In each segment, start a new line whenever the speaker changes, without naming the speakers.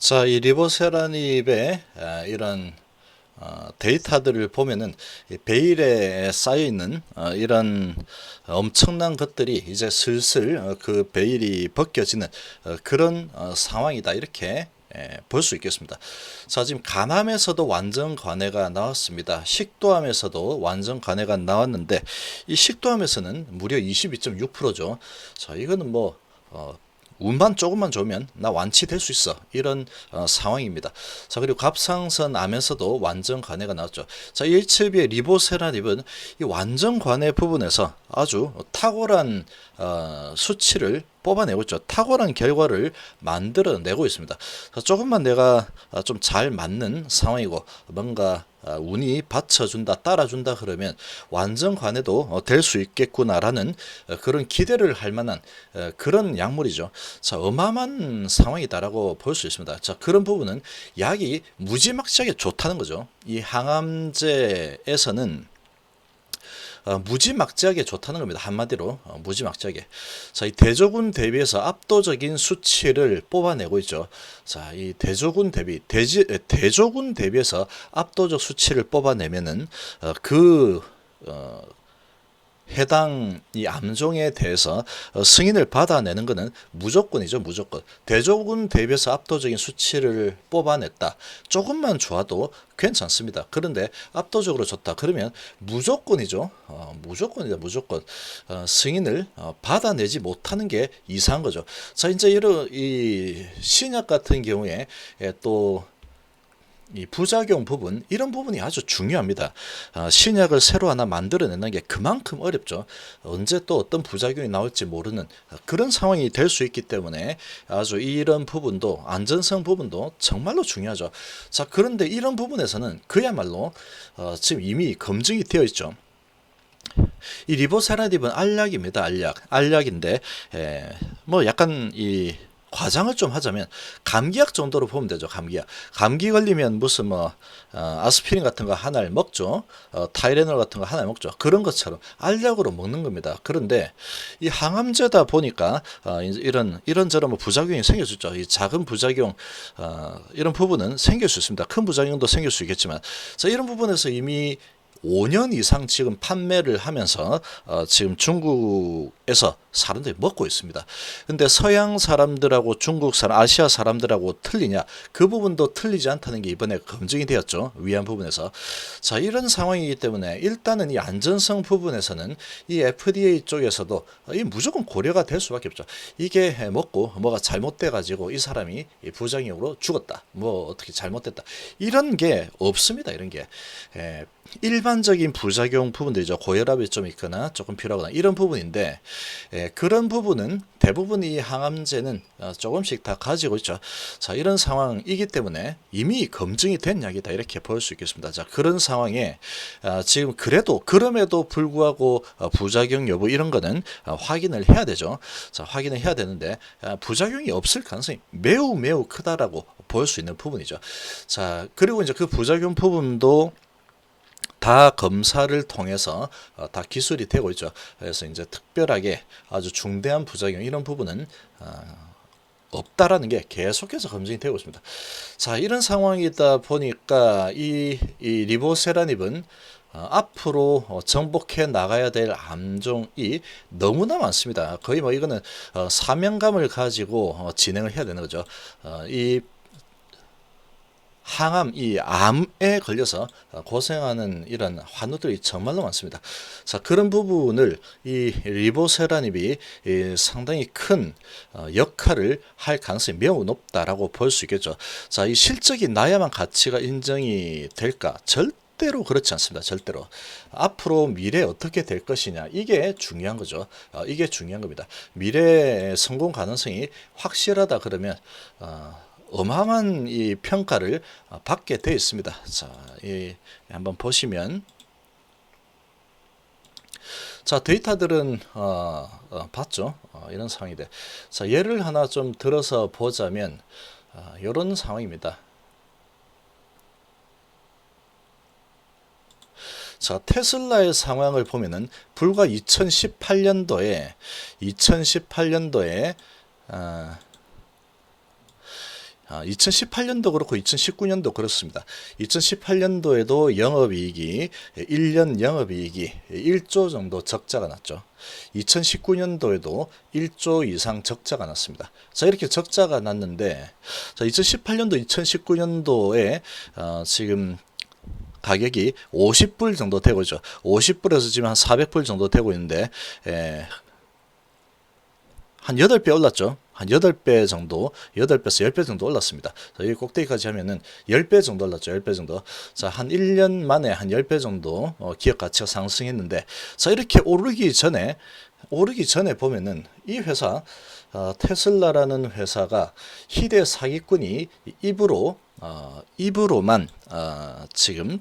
자, 이 리보세라닙의 이런 데이터들을 보면은 이 베일에 쌓여 있는 이런 엄청난 것들이 이제 슬슬 그 베일이 벗겨지는 그런 상황이다, 이렇게 볼 수 있겠습니다. 자, 지금 간암에서도 완전 관해가 나왔습니다. 식도암에서도 완전 관해가 나왔는데, 이 식도암에서는 무려 22.6%죠. 자, 이거는 뭐 운만 조금만 좋으면 나 완치될 수 있어, 이런 상황입니다. 자, 그리고 갑상선 암에서도 완전 관해가 나왔죠. 자, H1B의 리보세라닙은 이 완전 관해 부분에서 아주 탁월한 수치를 뽑아내고 있죠. 탁월한 결과를 만들어내고 있습니다. 자, 조금만 내가 좀 잘 맞는 상황이고 뭔가 운이 받쳐준다, 따라준다 그러면 완전 관해도 될 수 있겠구나라는 그런 기대를 할 만한 그런 약물이죠. 자, 어마어마한 상황이다라고 볼 수 있습니다. 자, 그런 부분은 약이 무지막지하게 좋다는 거죠. 이 항암제에서는 무지막지하게 좋다는 겁니다. 한마디로 무지막지하게. 자, 이 대조군 대비해서 압도적인 수치를 뽑아내고 있죠. 자, 이 대조군 대조군 대비해서 압도적 수치를 뽑아내면은 해당 이 암종에 대해서 승인을 받아내는 것은 무조건이죠, 무조건. 대조군 대비해서 압도적인 수치를 뽑아냈다. 조금만 좋아도 괜찮습니다. 그런데 압도적으로 좋다. 그러면 무조건이죠. 무조건이다, 무조건. 승인을 받아내지 못하는 게 이상한 거죠. 자, 이제 이런 이 신약 같은 경우에 또 이 부작용 부분, 이런 부분이 아주 중요합니다. 신약을 새로 하나 만들어내는 게 그만큼 어렵죠. 언제 또 어떤 부작용이 나올지 모르는 그런 상황이 될 수 있기 때문에 아주 이런 부분도, 안전성 부분도 정말로 중요하죠. 자, 그런데 이런 부분에서는 그야말로 지금 이미 검증이 되어 있죠. 이 리보세라닙은 알약입니다. 알약인데 뭐 약간 이 과장을 좀 하자면 감기약 정도로 보면 되죠. 감기약. 감기 걸리면 무슨 뭐 아스피린 같은 거 하나를 먹죠. 타이레놀 같은 거 하나를 먹죠. 그런 것처럼 알약으로 먹는 겁니다. 그런데 이 항암제다 보니까 이런저런 뭐 부작용이 생길 수 있죠. 이 작은 부작용 이런 부분은 생길 수 있습니다. 큰 부작용도 생길 수 있겠지만, 자, 이런 부분에서 이미 5년 이상 지금 판매를 하면서 지금 중국에서 사람들이 먹고 있습니다. 근데 서양 사람들하고 중국 사람, 아시아 사람들하고 틀리냐? 그 부분도 틀리지 않다는 게 이번에 검증이 되었죠. 위안 부분에서. 자, 이런 상황이기 때문에 일단은 이 안전성 부분에서는 이 FDA 쪽에서도 이 무조건 고려가 될 수밖에 없죠. 이게 먹고 뭐가 잘못돼 가지고 이 사람이 부작용으로 죽었다, 뭐 어떻게 잘못됐다, 이런 게 없습니다. 이런 게 일반적인 부작용 부분들이죠. 고혈압이 좀 있거나 조금 필요하거나 이런 부분인데, 그런 부분은 대부분 이 항암제는 조금씩 다 가지고 있죠. 자, 이런 상황이기 때문에 이미 검증이 된 약이다, 이렇게 볼 수 있겠습니다. 자, 그런 상황에 지금 그럼에도 불구하고 부작용 여부 이런 거는 확인을 해야 되죠. 자, 확인을 해야 되는데 부작용이 없을 가능성이 매우 매우 크다라고 볼 수 있는 부분이죠. 자, 그리고 이제 그 부작용 부분도 다 검사를 통해서 다 기술이 되고 있죠. 그래서 이제 특별하게 아주 중대한 부작용 이런 부분은 없다라는 게 계속해서 검증이 되고 있습니다. 자, 이런 상황이다 보니까 이 리보세라닙은 앞으로 정복해 나가야 될 암종이 너무나 많습니다. 거의 뭐 이거는 사명감을 가지고 진행을 해야 되는 거죠. 이 항암, 이 암에 걸려서 고생하는 이런 환우들이 정말로 많습니다. 자, 그런 부분을 이 리보세라닙이 상당히 큰 역할을 할 가능성이 매우 높다라고 볼 수 있겠죠. 자, 이 실적이 나야만 가치가 인정이 될까? 절대로 그렇지 않습니다. 절대로. 앞으로 미래 어떻게 될 것이냐, 이게 중요한 거죠. 이게 중요한 겁니다. 미래 성공 가능성이 확실하다 그러면 어마어마한 이 평가를 받게 되어 있습니다. 자, 한번 보시면, 자, 데이터들은 봤죠. 이런 상황이 돼. 자, 예를 하나 좀 들어서 보자면 이런 상황입니다. 자, 테슬라의 상황을 보면은 불과 2018년도에 2018년도 그렇고 2019년도 그렇습니다. 2018년도에도 영업이익이 1년 영업이익이 1조 정도 적자가 났죠. 2019년도에도 1조 이상 적자가 났습니다. 자, 이렇게 적자가 났는데, 자, 2018년도, 2019년도에 지금 가격이 50불 정도 되고 있죠. 50불에서 지금 한 400불 정도 되고 있는데, 한 8배 올랐죠. 한 8배 정도, 8배에서 10배 정도 올랐습니다. 자, 여기 꼭대기까지 하면은 10배 정도 올랐죠. 10배 정도. 자, 한 1년 만에 한 10배 정도 기업 가치가 상승했는데, 자, 이렇게 오르기 전에 보면은 이 회사, 테슬라라는 회사가 희대 사기꾼이 입으로만 지금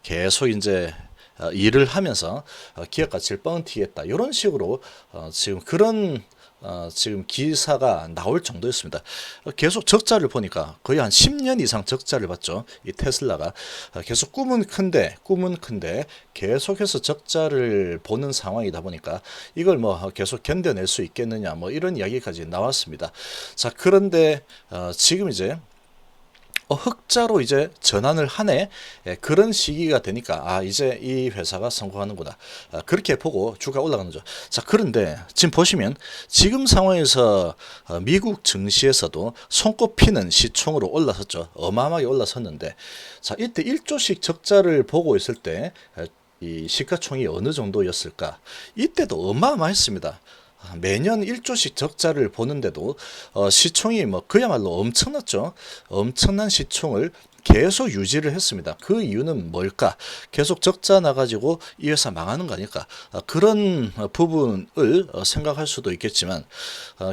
계속 이제 일을 하면서 기업 가치를 뻥튀기했다. 이런 식으로 지금 그런 지금 기사가 나올 정도였습니다. 계속 적자를 보니까 거의 한 10년 이상 적자를 봤죠. 이 테슬라가 계속 꿈은 큰데 계속해서 적자를 보는 상황이다 보니까 이걸 뭐 계속 견뎌낼 수 있겠느냐 뭐 이런 이야기까지 나왔습니다. 자, 그런데 지금 이제 흑자로 이제 전환을 하네. 그런 시기가 되니까 이제 이 회사가 성공하는구나. 그렇게 보고 주가 올라가는 거죠. 자, 그런데 지금 보시면 지금 상황에서 미국 증시에서도 손꼽히는 시총으로 올라섰죠. 어마어마하게 올라섰는데, 자, 이때 1조씩 적자를 보고 있을 때 이 시가총이 어느 정도였을까? 이때도 어마어마했습니다. 매년 1조씩 적자를 보는데도 시총이 뭐 그야말로 엄청났죠. 엄청난 시총을 계속 유지를 했습니다. 그 이유는 뭘까? 계속 적자 나가지고 이 회사 망하는 거 아닐까? 그런 부분을 생각할 수도 있겠지만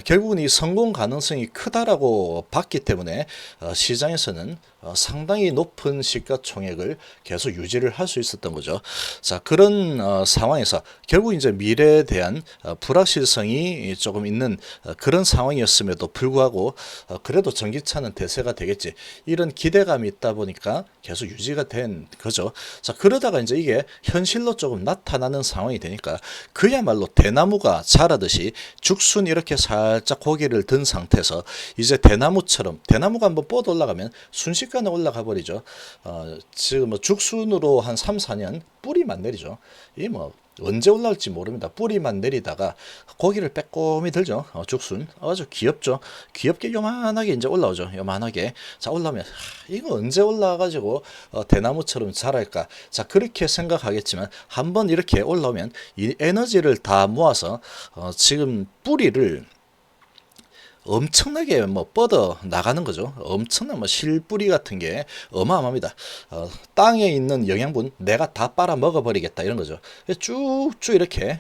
결국은 이 성공 가능성이 크다라고 봤기 때문에 시장에서는 상당히 높은 시가총액을 계속 유지를 할 수 있었던 거죠. 자, 그런 상황에서 결국 이제 미래에 대한 불확실성이 조금 있는 그런 상황이었음에도 불구하고 그래도 전기차는 대세가 되겠지. 이런 기대감이 있다 보니까 계속 유지가 된 거죠. 자, 그러다가 이제 이게 현실로 조금 나타나는 상황이 되니까 그야말로 대나무가 자라듯이 죽순 이렇게 살짝 고개를 든 상태에서 이제 대나무가 한번 뻗어 올라가면 순식간에 올라가 버리죠. 지금 뭐 죽순으로 한 3, 4년 뿌리만 내리죠. 이 뭐 언제 올라올지 모릅니다. 뿌리만 내리다가 고기를 빼꼼히 들죠. 죽순 아주 귀엽죠. 귀엽게 요만하게 이제 올라오죠. 요만하게. 자, 올라오면 이거 언제 올라와가지고 대나무처럼 자랄까. 자, 그렇게 생각하겠지만 한번 이렇게 올라오면 이 에너지를 다 모아서 지금 뿌리를 엄청나게 뭐 뻗어 나가는 거죠. 엄청난 뭐 실뿌리 같은 게 어마어마합니다. 땅에 있는 영양분 내가 다 빨아 먹어버리겠다 이런 거죠. 쭉쭉 이렇게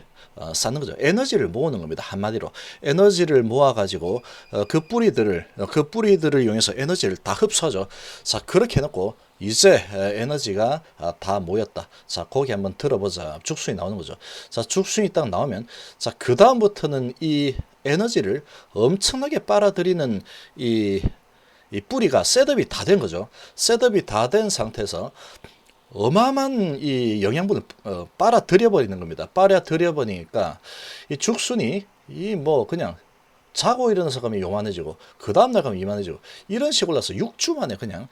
쌓는 거죠. 에너지를 모으는 겁니다. 한마디로 에너지를 모아가지고 그 뿌리들을 이용해서 에너지를 다 흡수하죠. 자, 그렇게 해놓고 이제 에너지가 다 모였다. 자, 고기 한번 들어보자. 죽순이 나오는 거죠. 자, 죽순이 딱 나오면 자, 그 다음부터는 이 에너지를 엄청나게 빨아들이는 이 뿌리가 셋업이 다 된 거죠. 셋업이 다 된 상태에서 어마어마한 이 영양분을 빨아들여 버리는 겁니다. 빨아들여 버리니까 이 죽순이 이 뭐 그냥 자고 일어나서 가면 요만해지고 그 다음날 가면 이만해지고 이런 식으로 올라서 6주 만에 그냥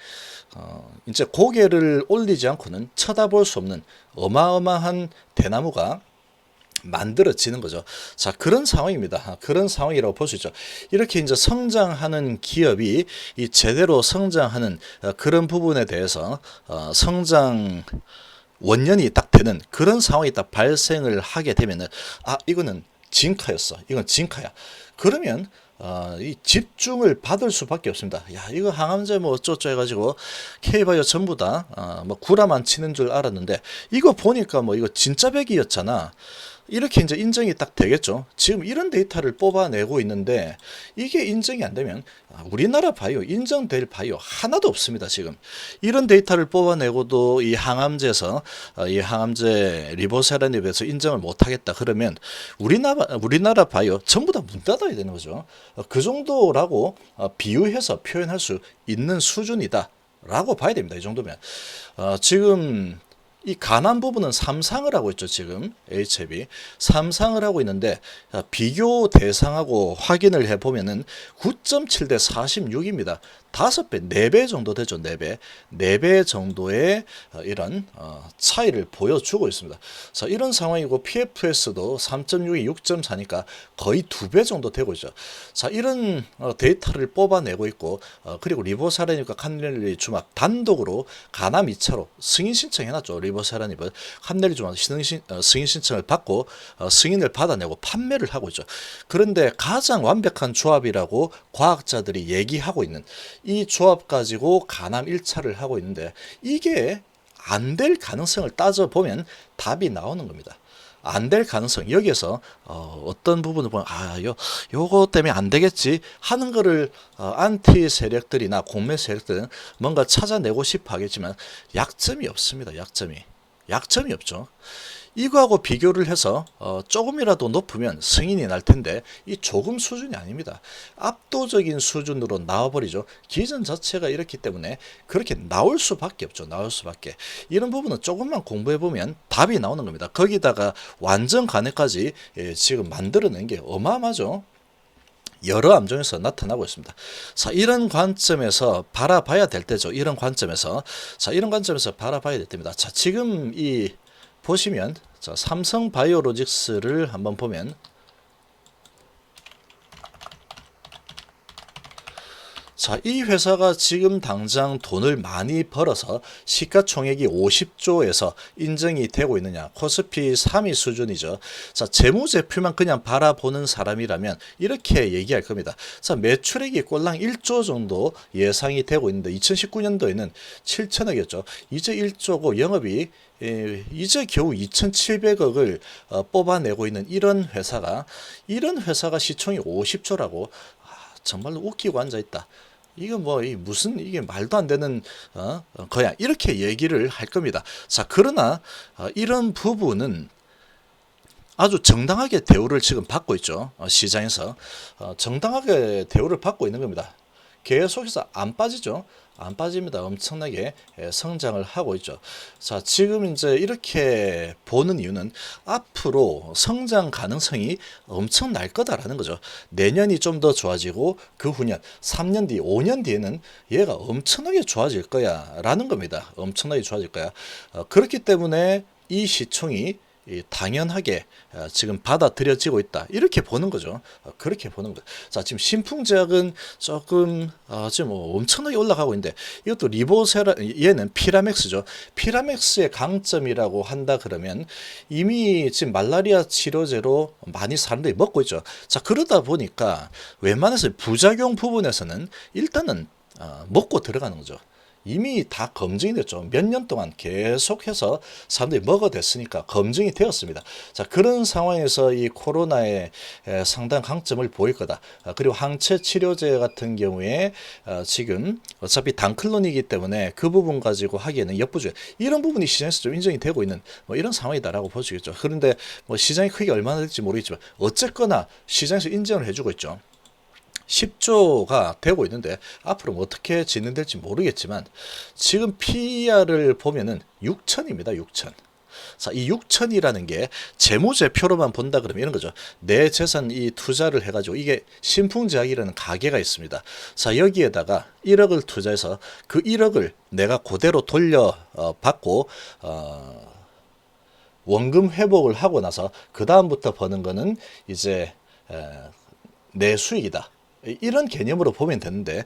이제 고개를 올리지 않고는 쳐다볼 수 없는 어마어마한 대나무가 만들어지는 거죠. 자, 그런 상황입니다. 그런 상황이라고 볼 수 있죠. 이렇게 이제 성장하는 기업이 이 제대로 성장하는 그런 부분에 대해서 성장 원년이 딱 되는 그런 상황이 딱 발생을 하게 되면은 이거는 진카였어. 이건 진카야. 그러면 이 집중을 받을 수밖에 없습니다. 야, 이거 항암제 뭐 어쩌고 해가지고 K바이오 전부 다 뭐 구라만 치는 줄 알았는데 이거 보니까 뭐 이거 진짜 백이었잖아. 이렇게 이제 인정이 딱 되겠죠. 지금 이런 데이터를 뽑아내고 있는데 이게 인정이 안 되면 우리나라 바이오 인정될 바이오 하나도 없습니다. 지금 이런 데이터를 뽑아내고도 이 항암제에서 이 항암제 리보세라닙에서 인정을 못하겠다 그러면 우리나라 바이오 전부 다 문 닫아야 되는 거죠. 그 정도라고 비유해서 표현할 수 있는 수준이다라고 봐야 됩니다. 이 정도면 지금 이 간한 부분은 삼상을 하고 있죠. 지금 HF이 삼상을 하고 있는데 비교 대상하고 확인을 해보면은 9.7 대 46입니다. 5배, 4배 정도 되죠. 4배. 4배 정도의 이런 차이를 보여주고 있습니다. 자, 이런 상황이고 PFS도 3.6이 6.4니까 거의 2배 정도 되고 있죠. 자, 이런 데이터를 뽑아내고 있고 그리고 리보사라닙과 칸넬리 주막 단독으로 가남 2차로 승인 신청해놨죠. 리보사라닙은 칸넬리 주막 승인 신청을 받고 승인을 받아내고 판매를 하고 있죠. 그런데 가장 완벽한 조합이라고 과학자들이 얘기하고 있는 이 조합 가지고 가남 1차를 하고 있는데 이게 안 될 가능성을 따져보면 답이 나오는 겁니다. 안 될 가능성, 여기에서 어떤 부분을 보면 요거 때문에 안 되겠지 하는 거를 안티 세력들이나 공매 세력들은 뭔가 찾아내고 싶어 하겠지만 약점이 없습니다. 약점이 없죠. 이거하고 비교를 해서 조금이라도 높으면 승인이 날 텐데 이 조금 수준이 아닙니다. 압도적인 수준으로 나와버리죠. 기전 자체가 이렇기 때문에 그렇게 나올 수밖에 없죠. 나올 수밖에. 이런 부분은 조금만 공부해보면 답이 나오는 겁니다. 거기다가 완전 간에까지 지금 만들어낸 게 어마어마하죠. 여러 암종에서 나타나고 있습니다. 자, 이런 관점에서 바라봐야 될 때죠. 이런 관점에서 바라봐야 될 때입니다. 자, 지금 이 보시면 자, 삼성바이오로직스를 한번 보면 자, 이 회사가 지금 당장 돈을 많이 벌어서 시가총액이 50조에서 인정이 되고 있느냐. 코스피 3위 수준이죠. 자, 재무제표만 그냥 바라보는 사람이라면 이렇게 얘기할 겁니다. 자, 매출액이 꼴랑 1조 정도 예상이 되고 있는데 2019년도에는 7천억이었죠. 이제 1조고 영업이 이제 겨우 2,700억을 뽑아내고 있는 이런 회사가 시총이 50조라고 정말로 웃기고 앉아있다. 이거 뭐 무슨 이게 말도 안 되는 거야 이렇게 얘기를 할 겁니다. 자, 그러나 이런 부분은 아주 정당하게 대우를 지금 받고 있죠. 시장에서 정당하게 대우를 받고 있는 겁니다. 계속해서 안 빠지죠. 안 빠집니다. 엄청나게 성장을 하고 있죠. 자, 지금 이제 이렇게 보는 이유는 앞으로 성장 가능성이 엄청날 거다라는 거죠. 내년이 좀 더 좋아지고 그 후년, 3년 뒤, 5년 뒤에는 얘가 엄청나게 좋아질 거야 라는 겁니다. 엄청나게 좋아질 거야. 그렇기 때문에 이 시총이 당연하게 지금 받아들여지고 있다. 이렇게 보는 거죠. 그렇게 보는 거. 자, 지금 신풍제약은 조금 지금 엄청나게 올라가고 있는데 이것도 리보세라 얘는 피라맥스죠. 피라맥스의 강점이라고 한다 그러면 이미 지금 말라리아 치료제로 많이 사람들이 먹고 있죠. 자, 그러다 보니까 웬만해서 부작용 부분에서는 일단은 먹고 들어가는 거죠. 이미 다 검증이 됐죠. 몇 년 동안 계속해서 사람들이 먹어댔으니까 검증이 되었습니다. 자, 그런 상황에서 이 코로나의 상당한 강점을 보일 거다. 그리고 항체 치료제 같은 경우에 지금 어차피 단클론이기 때문에 그 부분 가지고 하기에는 역부족 이런 부분이 시장에서 좀 인정이 되고 있는 뭐 이런 상황이다라고 보시겠죠. 그런데 뭐 시장의 크기가 얼마나 될지 모르겠지만 어쨌거나 시장에서 인정을 해주고 있죠. 10조가 되고 있는데 앞으로 뭐 어떻게 진행될지 모르겠지만 지금 PER을 보면은 6천입니다. 6천. 자, 이 6천이라는 게 재무제표로만 본다 그러면 이런 거죠. 내 재산 이 투자를 해가지고 이게 신풍제약이라는 가게가 있습니다. 자, 여기에다가 1억을 투자해서 그 1억을 내가 그대로 돌려 받고 원금 회복을 하고 나서 그 다음부터 버는 거는 이제 내 수익이다. 이런 개념으로 보면 되는데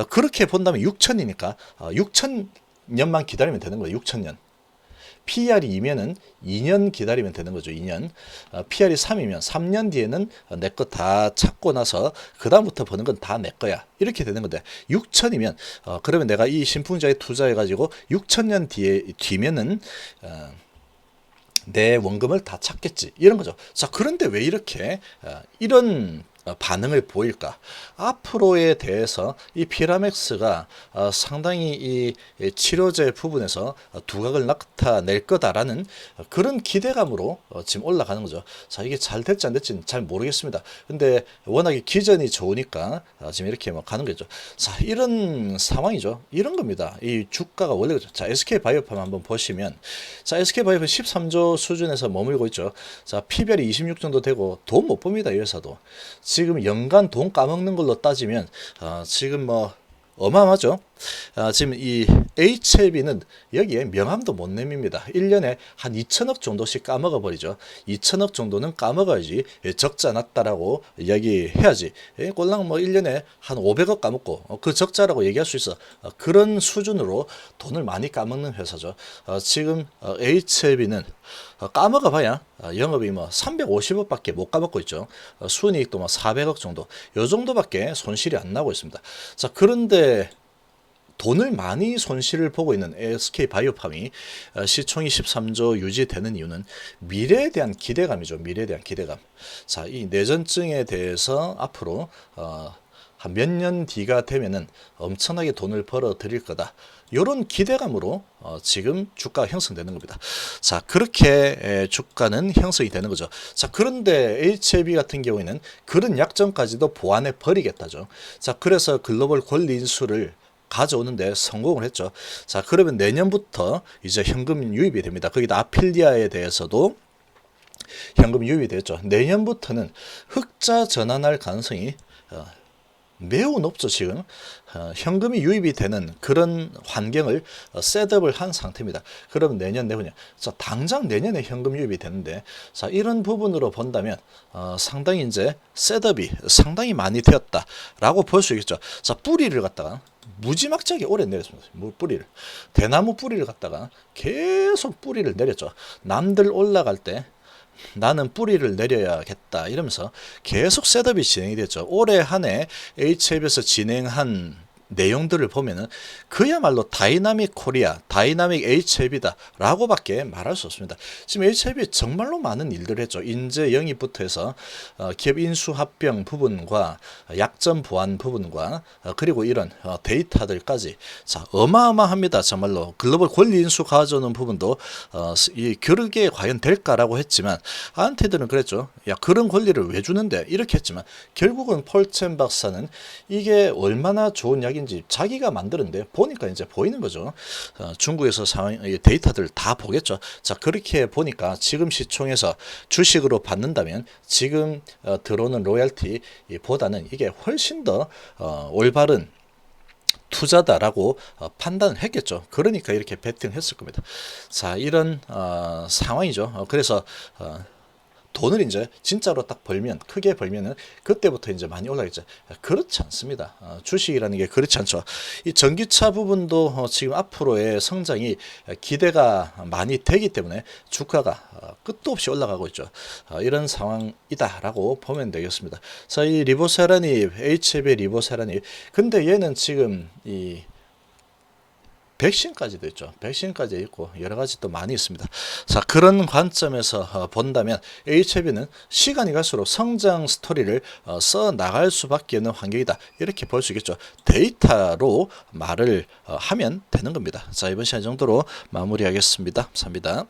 그렇게 본다면 6천이니까 6천년만 기다리면 되는 거예요. 6천년. PER이 2면은 2년 기다리면 되는 거죠. 2년. PER이 3이면 3년 뒤에는 내 거 다 찾고 나서 그 다음부터 버는 건 다 내 거야. 이렇게 되는 건데 6천이면 그러면 내가 이 신풍자에 투자해가지고 6천년 뒤면은 내 원금을 다 찾겠지. 이런 거죠. 자, 그런데 왜 이렇게 이런 반응을 보일까? 앞으로에 대해서 이 피라맥스가 상당히 이 치료제 부분에서 두각을 나타낼 거다라는 그런 기대감으로 지금 올라가는 거죠. 자, 이게 잘 될지 안 될지는 잘 모르겠습니다. 근데 워낙에 기전이 좋으니까 지금 이렇게 뭐 가는 거죠. 자, 이런 상황이죠. 이런 겁니다. 이 주가가 원래 그렇죠. 자, SK바이오팜 한번 보시면 자, SK바이오팜 13조 수준에서 머물고 있죠. 자, P별이 26 정도 되고 돈 못 봅니다. 이 회사도. 지금 연간 돈 까먹는 걸로 따지면 지금 뭐 어마어마하죠. 지금 이 HLB는 여기에 명함도 못 내밉니다. 1년에 한 2천억 정도씩 까먹어 버리죠. 2천억 정도는 까먹어야지 적자 났다라고 이야기해야지. 꼴랑 뭐 1년에 한 500억 까먹고 그 적자라고 얘기할 수 있어. 그런 수준으로 돈을 많이 까먹는 회사죠. 지금 HLB는 까먹어 봐야 영업이 뭐 350억밖에 못 까먹고 있죠. 순이익도 뭐 400억 정도, 요 정도밖에 손실이 안 나고 있습니다. 자, 그런데 돈을 많이 손실을 보고 있는 SK바이오팜이 시총이 13조 유지되는 이유는 미래에 대한 기대감이죠. 미래에 대한 기대감. 자, 이 내전증에 대해서 앞으로 한 몇 년 뒤가 되면은 엄청나게 돈을 벌어 들일 거다. 이런 기대감으로 지금 주가가 형성되는 겁니다. 자, 그렇게 주가는 형성이 되는 거죠. 자, 그런데 HLB 같은 경우에는 그런 약점까지도 보완해 버리겠다죠. 자, 그래서 글로벌 권리 인수를 가져오는데 성공을 했죠. 자, 그러면 내년부터 이제 현금 유입이 됩니다. 거기다 아필리아에 대해서도 현금 유입이 됐죠. 내년부터는 흑자 전환할 가능성이 매우 높죠. 지금 현금이 유입이 되는 그런 환경을 셋업을 한 상태입니다. 그럼 내년 내후년, 자, 당장 내년에 현금 유입이 되는데, 자, 이런 부분으로 본다면 상당히 이제 셋업이 상당히 많이 되었다라고 볼 수 있겠죠. 자, 뿌리를 갖다가 무지막지하게 오래 내렸습니다. 뿌리를, 대나무 뿌리를 갖다가 계속 뿌리를 내렸죠. 남들 올라갈 때 나는 뿌리를 내려야겠다 이러면서 계속 셋업이 진행이 됐죠. 올해 한 해 HLB에서 진행한 내용들을 보면은 그야말로 다이나믹 코리아, 다이나믹 HLB다 라고밖에 말할 수 없습니다. 지금 HLB 정말로 많은 일들을 했죠. 인재 영입부터 해서 기업 인수 합병 부분과 약점 보완 부분과 그리고 이런 데이터들까지, 자, 어마어마합니다. 정말로 글로벌 권리 인수 가져오는 부분도 이 그러게 과연 될까라고 했지만 아한테들은 그랬죠. 야, 그런 권리를 왜 주는데 이렇게 했지만 결국은 폴첸 박사는 이게 얼마나 좋은 약인지 자기가 만드는데 보니까 이제 보이는 거죠. 중국에서 상황 데이터들 다 보겠죠. 자, 그렇게 보니까 지금 시총에서 주식으로 받는다면 지금 들어오는 로열티 보다는 이게 훨씬 더 올바른 투자다라고 판단을 했겠죠. 그러니까 이렇게 베팅했을 겁니다. 자, 이런 상황이죠. 그래서 돈을 이제 진짜로 딱 벌면, 크게 벌면은 그때부터 이제 많이 올라가겠죠. 그렇지 않습니다. 주식이라는 게 그렇지 않죠. 이 전기차 부분도 지금 앞으로의 성장이 기대가 많이 되기 때문에 주가가 끝도 없이 올라가고 있죠. 이런 상황이다라고 보면 되겠습니다. 자, 이 리보세라닙, HLB 리보세라닙. 근데 얘는 지금 이 백신까지도 있죠. 백신까지 있고 여러 가지 또 많이 있습니다. 자, 그런 관점에서 본다면 HLB는 시간이 갈수록 성장 스토리를 써 나갈 수밖에 없는 환경이다. 이렇게 볼 수 있겠죠. 데이터로 말을 하면 되는 겁니다. 자, 이번 시간 정도로 마무리하겠습니다. 감사합니다.